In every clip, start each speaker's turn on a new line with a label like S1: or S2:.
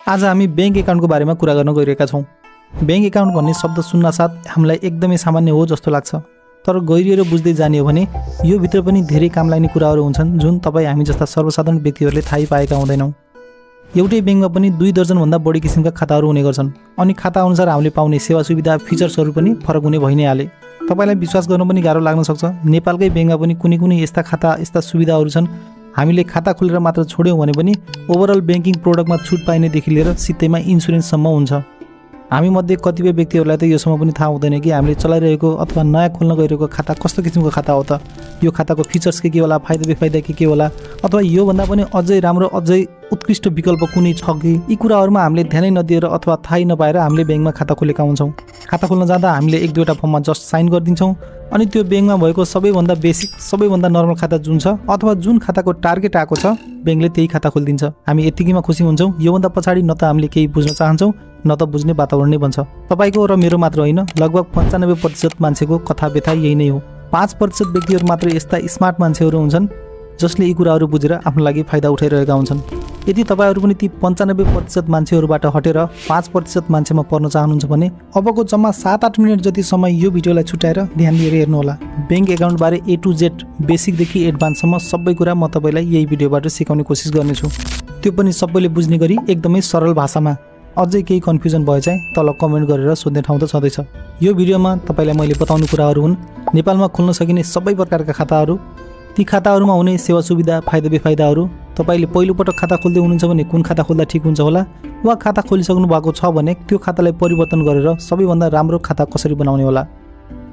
S1: आज हामी बैंक एकाउन्टको बारेमा कुरा गर्न गइरहेका छौँ। बैंक एकाउन्ट भन्ने शब्द सुन्नासाथ हामीलाई एकदमै सामान्य हो जस्तो लाग्छ, तर गहिरिएर बुझ्दै जाने हो भने यो भित्र पनि धेरै काम लाग्ने कुराहरू हुन्छन् जुन तपाईँ हामी जस्ता सर्वसाधारण व्यक्तिहरूले थाहै पाएका हुँदैनौँ। एउटै बैंकमा पनि 2 दर्जनभन्दा बढी किसिमका खाताहरू हुने गर्छन् अनि खाता अनुसार हामीले पाउने सेवा सुविधा फिचर्सहरू पनि फरक हुने भइ नै हाले। तपाईलाई विश्वास गर्न पनि गाह्रो लाग्न सक्छ, नेपालकै बैंकमा पनि कुनै कुनै यस्ता खाता यस्ता सुविधाहरू छन् हामीले खाता खोलेर मात्र छोड्यौँ भने पनि ओभरअल बैंकिङ प्रोडक्टमा छुट पाइनेदेखि लिएर सित्तैमा इन्सुरेन्ससम्म हुन्छ। हामी मध्ये कतिपय व्यक्तिहरूलाई त योसम्म पनि थाहा हुँदैन कि हामीले चलाइरहेको अथवा नयाँ खोल्न गइरहेको खाता कस्तो किसिमको खाता हो त, यो खाताको फिचर्स के होला, फाइदा बेफाइदा के होला, अथवा योभन्दा पनि अझै राम्रो अझै उत्कृष्ट विकल्प कुनै छ कि, यी कुराहरूमा हामीले ध्यानै नदिएर अथवा थाहै नपाएर हामीले बैंकमा खाता खोलेका हुन्छौँ। खाता खोल्न जाँदा हामीले 1-2वटा फर्ममा जस्ट साइन गरिदिन्छौँ अनि त्यो बैंकमा भएको सबैभन्दा बेसिक सबैभन्दा नर्मल खाता जुन छ अथवा जुन खाताको टार्गेट आएको छ बैंकले त्यही खाता खोलिदिन्छ। हामी यतिकैमा खुसी हुन्छौँ। योभन्दा पछाडि न त हामीले केही बुझ्न चाहन्छौँ न त बुझ्ने वातावरण नै बन्छ। तपाईँको र मेरो मात्र होइन, लगभग 95% मान्छेको कथा व्यथा यही नै हो। 5% व्यक्तिहरू मात्र यस्ता स्मार्ट मान्छेहरू हुन्छन् जसले यी कुराहरू बुझेर आफ्नो लागि फाइदा उठाइरहेका हुन्छन्। यदि तपाईँहरू पनि ती 95% मान्छेहरूबाट हटेर 5% मान्छेमा पर्न चाहनुहुन्छ भने अबको जम्मा 7-8 मिनट जति समय यो भिडियोलाई छुट्याएर ध्यान दिएर हेर्नुहोला। बैंक एकाउन्टबारे A to Z बेसिकदेखि एडभान्ससम्म सबै कुरा म तपाईँलाई यही भिडियोबाट सिकाउने कोसिस गर्नेछु, त्यो पनि सबैले बुझ्ने गरी एकदमै सरल भाषामा। अझै केही कन्फ्युजन भए चाहिँ तल कमेन्ट गरेर सोध्ने ठाउँ त छँदैछ। यो भिडियोमा तपाईँलाई मैले बताउने कुराहरू हुन् नेपालमा खोल्न सकिने सबै प्रकारका खाताहरू, ती खाताहरूमा हुने सेवा सुविधा फाइदा बेफाइदाहरू, तपाईँले पहिलोपटक खाता खोल्दै हुनुहुन्छ भने कुन खाता खोल्दा ठिक हुन्छ होला, वा खाता खोलिसक्नु भएको छ भने त्यो खातालाई परिवर्तन गरेर सबैभन्दा राम्रो खाता कसरी बनाउने होला।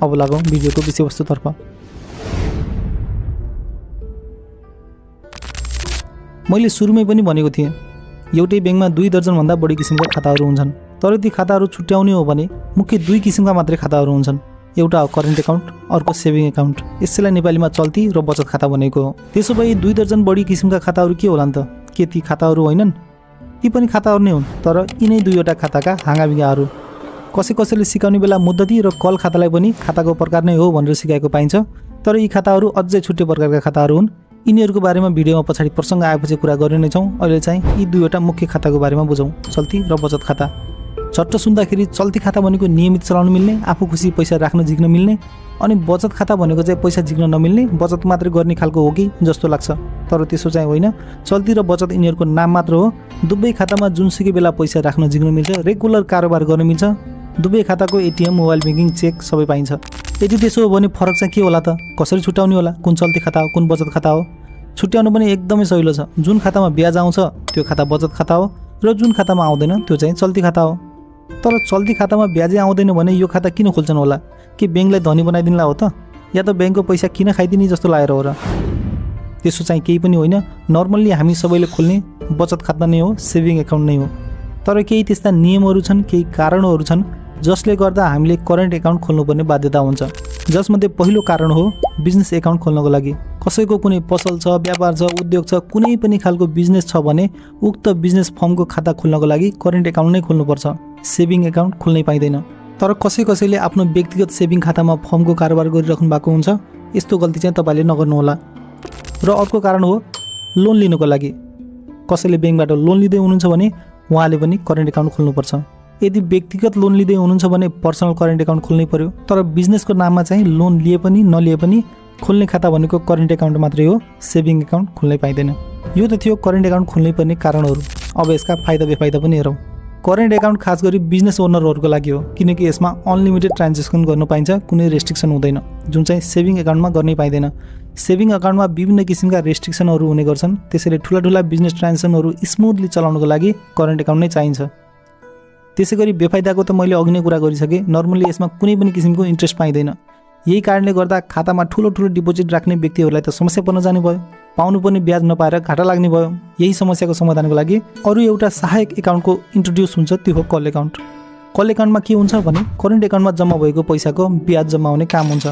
S1: अब लागौँ भिडियोको विषयवस्तुतर्फ। मैले सुरुमै पनि भनेको थिएँ एउटै बैंकमा 2 दर्जनभन्दा बढी किसिमका खाताहरू हुन्छन्, तर ती खाताहरू छुट्याउने हो भने मुख्य 2 किसिमका मात्रै खाताहरू हुन्छन्। एउटा हो करेन्ट एकाउन्ट, अर्को सेभिङ एकाउन्ट। यसैलाई नेपालीमा चल्ती र बचत खाता भनेको हो। त्यसो भए 2 दर्जन बढी किसिमका खाताहरू के होलान् त? के ती खाताहरू होइनन्? ती पनि खाताहरू नै हुन्, तर यिनै 2वटा खाताका हाँगाबिगाहरू। कसैले सिकाउने बेला मुद्दती र कल खातालाई पनि खाताको प्रकार नै हो भनेर सिकाएको पाइन्छ, तर यी खाताहरू अझै छुट्टै प्रकारका खाताहरू हुन्। यिनीहरूको बारेमा भिडियोमा पछाडि प्रसङ्ग आएपछि कुरा गर्ने नै छौँ। अहिले चाहिँ यी 2वटा मुख्य खाताको बारेमा बुझौँ, चल्ती र बचत खाता। झट्ट सुन्दाखेरि चल्ती खाता भनेको नियमित चलाउन मिल्ने, आफू खुसी पैसा राख्न झिक्न मिल्ने, अनि बचत खाता भनेको चाहिँ पैसा झिक्न नमिल्ने, बचत मात्रै गर्ने खालको हो कि जस्तो लाग्छ। तर त्यसो चाहिँ होइन। चल्ती र बचत यिनीहरूको नाम मात्र हो। दुवै खातामा जुनसुकै बेला पैसा राख्न झिक्न मिल्छ, रेगुलर कारोबार गर्न मिल्छ। दुवै खाताको एटिएम, मोबाइल ब्याङ्किङ, चेक सबै पाइन्छ। यदि त्यसो हो भने फरक चाहिँ के होला त? कसरी छुट्याउने होला कुन चल्ती खाता हो कुन बचत खाता हो? छुट्याउनु पनि एकदमै सजिलो छ। जुन खातामा ब्याज आउँछ त्यो खाता बचत खाता हो र जुन खातामा आउँदैन त्यो चाहिँ चल्ती खाता हो। तर चल्ती खातामा ब्याजै आउँदैन भने यो खाता किन खोल्छन् होला? कि बैंकलाई धनी बनाइदिनुला हो त, या त बैंकको पैसा किन खाइदिने जस्तो लागेर हो र? त्यसो चाहिँ केही पनि होइन। नर्मल्ली हामी सबैले खोल्ने बचत खाता नै हो, सेभिङ एकाउन्ट नै हो। तर केही त्यस्ता नियमहरू छन्, केही कारणहरू छन् जसले गर्दा हामीले करेन्ट एकाउन्ट खोल्नुपर्ने बाध्यता हुन्छ। जसमध्ये पहिलो कारण हो बिजनेस एकाउन्ट खोल्नको लागि। कसैको कुनै पसल छ, व्यापार छ, उद्योग छ, कुनै पनि खालको बिजनेस छ भने उक्त बिजनेस फर्मको खाता खोल्नको लागि करेन्ट एकाउन्ट नै खोल्नुपर्छ, सेभिङ एकाउन्ट खोल्नै पाइँदैन। तर कसैले आफ्नो व्यक्तिगत सेभिङ खातामा फर्मको कारोबार गरिराख्नु भएको हुन्छ। यस्तो गल्ती चाहिँ तपाईँले नगर्नुहोला। र अर्को कारण हो लोन लिनको लागि। कसैले बैंकबाट लोन लिँदै हुनुहुन्छ भने उहाँले पनि करेन्ट एकाउन्ट खोल्नुपर्छ। यदि व्यक्तिगत लोन लिँदै हुनुहुन्छ भने पर्सनल करेन्ट एकाउन्ट खोल्नै पर्यो। तर बिजनेसको नाममा चाहिँ लोन लिए पनि नलिए पनि खोल्ने खाता भनेको करेन्ट एकाउन्ट मात्रै हो, सेभिङ एकाउन्ट खोल्नै पाइँदैन। यो त थियो करेन्ट एकाउन्ट खोल्नै पर्ने कारणहरू। अब यसका फाइदा बेफाइदा पनि हेरौँ। करेन्ट एकाउन्ट खास गरी बिजनेस ओनरहरूको लागि हो, किनकि यसमा अनलिमिटेड ट्रान्जेक्सन गर्न पाइन्छ, कुनै रेस्ट्रिक्सन हुँदैन, जुन चाहिँ सेभिङ एकाउन्टमा गर्नै पाइँदैन। सेभिङ एकाउन्टमा विभिन्न किसिमका रेस्ट्रिक्सनहरू हुने गर्छन्। त्यसैले ठुला बिजनेस ट्रान्जेक्सनहरू स्मुथली चलाउनको लागि करेन्ट एकाउन्ट नै चाहिन्छ। त्यसै गरी बेफाइदाको त मैले अघि नै कुरा गरिसकेँ। नर्मली यसमा कुनै पनि किसिमको इन्ट्रेस्ट पाइँदैन। यही कारणले गर्दा खातामा ठुलो डिपोजिट राख्ने व्यक्तिहरूलाई त समस्या पर्न जाने भयो, पाउनुपर्ने ब्याज नपाएर घाटा लाग्ने भयो। यही समस्याको समाधानको लागि अरू एउटा सहायक एकाउन्टको इन्ट्रोड्युस हुन्छ, त्यो हो कल एकाउन्ट। कल एकाउन्टमा के हुन्छ भने करेन्ट एकाउन्टमा जम्मा भएको पैसाको ब्याज जम्मा हुने काम हुन्छ।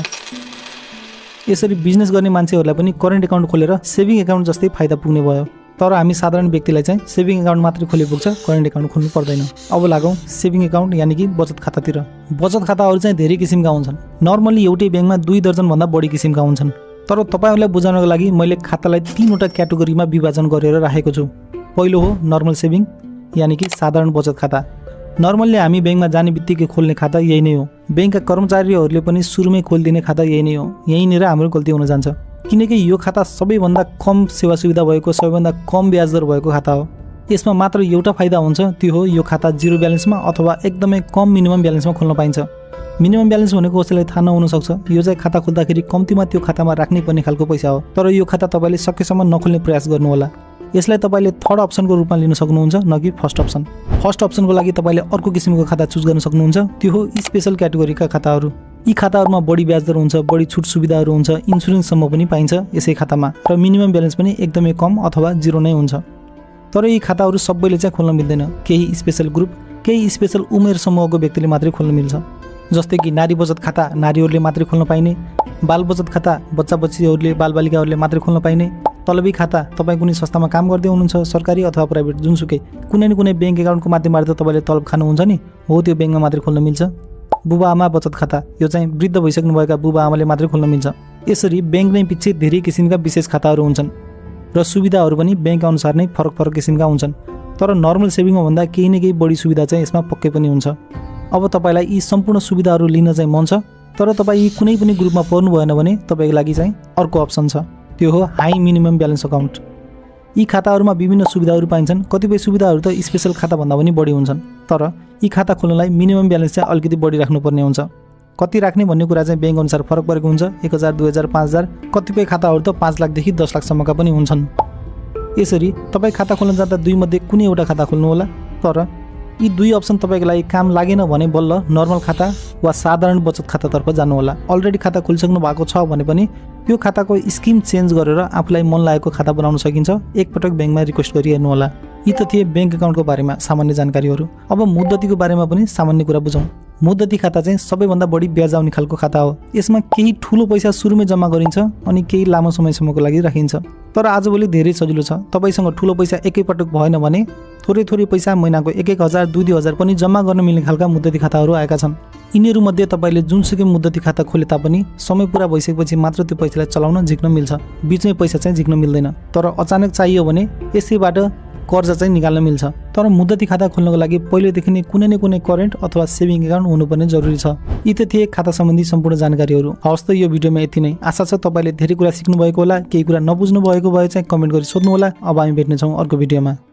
S1: यसरी बिजनेस गर्ने मान्छेहरूलाई पनि करेन्ट एकाउन्ट खोलेर सेभिङ एकाउन्ट जस्तै फाइदा पुग्ने भयो। तर हामी साधारण व्यक्तिलाई चाहिँ सेभिङ एकाउन्ट मात्रै खोले पुग्छ, करेन्ट एकाउन्ट खोल्नु पर्दैन। अब लागौँ सेभिङ एकाउन्ट यानि कि बचत खातातिर। बचत खाताहरू चाहिँ धेरै किसिमका हुन्छन्। नर्मली एउटै बैंकमा 2 दर्जनभन्दा बढी किसिमका हुन्छन्। तर तपाईँहरूलाई बुझाउनको लागि मैले खातालाई 3वटा क्याटेगोरीमा विभाजन गरेर राखेको छु। पहिलो हो नर्मल सेभिङ, यानि कि साधारण बचत खाता। नर्मल्ली हामी ब्याङ्कमा जाने बित्तिकै खोल्ने खाता यही नै हो। ब्याङ्कका कर्मचारीहरूले पनि सुरुमै खोलिदिने खाता यही नै हो। यहीँनिर हाम्रो गल्ती हुन जान्छ, किनकि यो खाता सबैभन्दा कम सेवा सुविधा भएको, सबैभन्दा कम ब्याज दर भएको खाता हो। यसमा मात्र एउटा फाइदा हुन्छ, त्यो हो यो खाता 0 ब्यालेन्समा अथवा एकदमै कम मिनिमम ब्यालेन्समा खोल्न पाइन्छ। मिनिमम ब्यालेन्स भनेको कसैलाई थाहा नहुन सक्छ, यो चाहिँ खाता खोल्दाखेरि कम्तीमा त्यो खातामा राख्नै पर्ने खालको पैसा हो। तर यो खाता तपाईँले सकेसम्म नखोल्ने प्रयास गर्नुहोला। यसलाई तपाईँले थर्ड अप्सनको रूपमा लिन सक्नुहुन्छ, न कि फर्स्ट अप्सन। फर्स्ट अप्सनको लागि तपाईँले अर्को किसिमको खाता चुज गर्न सक्नुहुन्छ, त्यो हो स्पेशल क्याटेगोरीका खाताहरू। यी खाताहरूमा बढी ब्याज दर हुन्छ, बढी छुट सुविधाहरू हुन्छ, इन्सुरेन्ससम्म पनि पाइन्छ यसै खातामा, र मिनिमम ब्यालेन्स पनि एकदमै कम अथवा 0 नै हुन्छ। तर यी खाताहरू सबैले चाहिँ खोल्न मिल्दैन। केही स्पेशल ग्रुप, केही स्पेशल उमेर समूहको व्यक्तिले मात्रै खोल्न मिल्छ। जस्तै कि नारी बचत खाता नारीहरूले मात्रै खोल्न पाइने, बाल बचत खाता बच्चा बच्चीहरूले, बालबालिकाहरूले मात्रै खोल्न पाइने, तलबी खाता तपाईँ कुनै संस्थामा काम गर्दै हुनुहुन्छ, सरकारी अथवा प्राइभेट, जुनसुकै कुनै न कुनै ब्याङ्क एकाउन्टको माध्यमबाट तपाईँले तलब खानुहुन्छ नि, हो त्यो ब्याङ्कमा मात्रै खोल्न मिल्छ। बुबा आमा बचत खाता, यो चाहिँ वृद्ध भइसक्नुभएका बुबा आमाले मात्रै खोल्न मिल्छ। यसरी ब्याङ्क नै पछि धेरै किसिमका विशेष खाताहरू हुन्छन् र सुविधाहरू पनि ब्याङ्क अनुसार नै फरक फरक किसिमका हुन्छन्। तर नर्मल सेभिङमा भन्दा केही न केही बढी सुविधा चाहिँ यसमा पक्कै पनि हुन्छ। अब तपाईँलाई यी सम्पूर्ण सुविधाहरू लिन चाहिँ मन छ, तर तपाईँ यी कुनै पनि ग्रुपमा पर्नु भएन भने तपाईँको लागि चाहिँ अर्को अप्सन छ, त्यो हो हाई मिनिमम ब्यालेन्स अकाउन्ट। यी खाताहरूमा विभिन्न सुविधाहरू पाइन्छन्। कतिपय सुविधाहरू त स्पेशल खाता भन्दा पनि बढी हुन्छन्, तर यी खाता खोल्नलाई मिनिमम ब्यालेन्स चाहिँ अलिकति बढी राख्नुपर्ने हुन्छ। कति राख्ने भन्ने कुरा चाहिँ ब्याङ्क अनुसार फरक परेको हुन्छ। 1000, 2000, 5000, कतिपय खाताहरू त 5 लाखदेखि 10 लाखसम्मका पनि हुन्छन्। यसरी तपाईँ खाता खोल्न जाँदा दुई मध्ये कुनै एउटा खाता खोल्नु होला। तर यी दुई अप्सन तपाईँको लागि काम लागेन भने बल्ल नर्मल खाता वा साधारण बचत खातातर्फ जानुहोला। अलरेडी खाता खोलिसक्नु भएको छ भने पनि त्यो खाताको स्किम चेन्ज गरेर आफूलाई मन लागेको खाता बनाउन सकिन्छ। एकपटक ब्याङ्कमा रिक्वेस्ट गरिहेर्नु होला। यी त थिए ब्याङ्क एकाउन्टको बारेमा सामान्य जानकारीहरू। अब मुद्दतीको बारेमा पनि सामान्य कुरा बुझौँ। मुद्दती खाता चाहिँ सबैभन्दा बढी ब्याज आउने खालको खाता हो। यसमा केही ठुलो पैसा सुरुमै जम्मा गरिन्छ अनि केही लामो समयसम्मको लागि राखिन्छ। तर आजभोलि धेरै सजिलो छ। तपाईँसँग ठुलो पैसा एकैपटक भएन भने थोरै थोरै पैसा महिनाको 1000, 2000 पनि जम्मा गर्न मिल्ने खालका मुद्दती खाताहरू आएका छन्। यिनीहरूमध्ये तपाईँले जुनसुकै मुद्दती खाता खोले तापनि समय पुरा भइसकेपछि मात्र त्यो पैसालाई चलाउन झिक्न मिल्छ। बिचमै पैसा चाहिँ झिक्न मिल्दैन। तर अचानक चाहियो भने यसैबाट कर्जा चाहिँ निकाल्न मिल्छ। तर मुद्दती खाता खोल्नको लागि पहिलेदेखि नै कुनै न कुनै करेन्ट अथवा सेभिङ एकाउन्ट हुनुपर्ने जरुरी छ। यी त थिए खाता सम्बन्धी सम्पूर्ण जानकारीहरू। हवस् त यो भिडियोमा यति नै। आशा छ तपाईँले धेरै कुरा सिक्नु भएको होला। केही कुरा नबुझ्नु भएको भए चाहिँ कमेन्ट गरी सोध्नु होला। अब हामी भेट्नेछौँ अर्को भिडियोमा।